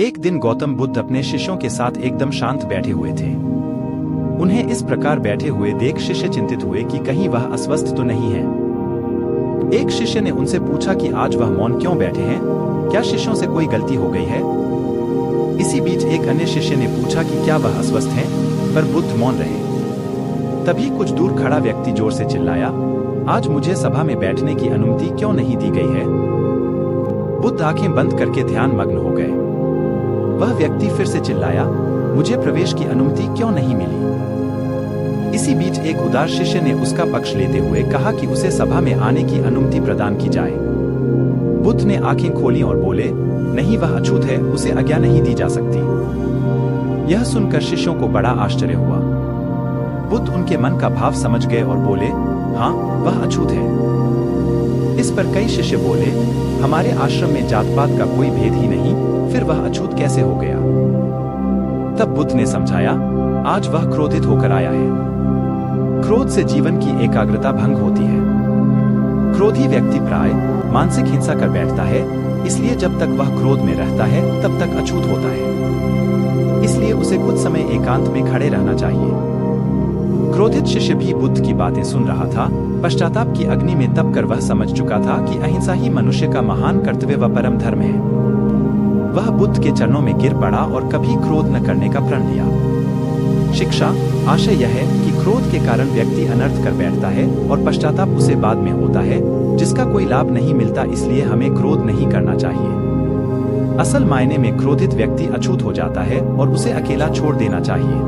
एक दिन गौतम बुद्ध अपने शिष्यों के साथ एकदम शांत बैठे हुए थे। उन्हें इस प्रकार बैठे हुए देख शिष्य चिंतित हुए कि कहीं वह अस्वस्थ तो नहीं है। एक शिष्य ने उनसे पूछा कि आज वह मौन क्यों बैठे हैं, क्या शिष्यों से कोई गलती हो गई है। इसी बीच एक अन्य शिष्य ने पूछा कि क्या वह अस्वस्थ हैं, पर बुद्ध मौन रहे। तभी कुछ दूर खड़ा व्यक्ति जोर से चिल्लाया, आज मुझे सभा में बैठने की अनुमति क्यों नहीं दी गई है। बुद्ध आंखें बंद करके ध्यान मग्न हो गए। वह व्यक्ति फिर से चिल्लाया, मुझे प्रवेश की अनुमति क्यों नहीं मिली। इसी बीच एक उदार शिष्य ने उसका पक्ष लेते हुए कहा कि उसे सभा में आने की अनुमति प्रदान की जाए। बुद्ध ने आंखें खोली और बोले, नहीं, वह अछूत है, उसे आज्ञा नहीं दी जा सकती। यह सुनकर शिष्यों को बड़ा आश्चर्य हुआ। बुद्ध उनके मन का भाव समझ गए और बोले, हाँ, वह अछूत है। इस पर कई शिष्य बोले, हमारे आश्रम में जात पात का कोई भेद ही नहीं, फिर वह अछूत कैसे हो गया। तब बुद्ध ने समझाया, आज वह क्रोधित होकर आया है। क्रोध से जीवन की एकाग्रता भंग होती है। क्रोधी व्यक्ति प्राय मानसिक हिंसा कर बैठता है, इसलिए जब तक वह क्रोध में रहता है तब तक अछूत होता है। इसलिए उसे कुछ समय एकांत में खड़े रहना चाहिए। क्रोधित शिष्य भी बुद्ध की बातें सुन रहा था। पश्चाताप की अग्नि में तप कर वह समझ चुका था कि अहिंसा ही मनुष्य का महान कर्तव्य व परम धर्म है। वह बुद्ध के चरणों में गिर पड़ा और कभी क्रोध न करने का प्रण लिया। शिक्षा आशय यह है कि क्रोध के कारण व्यक्ति अनर्थ कर बैठता है और पश्चाताप उसे बाद में होता है, जिसका कोई लाभ नहीं मिलता। इसलिए हमें क्रोध नहीं करना चाहिए। असल मायने में क्रोधित व्यक्ति अछूत हो जाता है और उसे अकेला छोड़ देना चाहिए।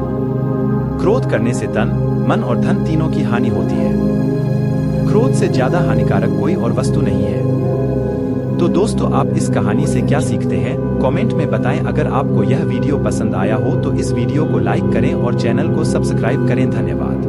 क्रोध करने से तन, मन और धन तीनों की हानि होती है। क्रोध से ज्यादा हानिकारक कोई और वस्तु नहीं है। तो दोस्तों, आप इस कहानी से क्या सीखते हैं, कमेंट में बताएं। अगर आपको यह वीडियो पसंद आया हो तो इस वीडियो को लाइक करें और चैनल को सब्सक्राइब करें। धन्यवाद।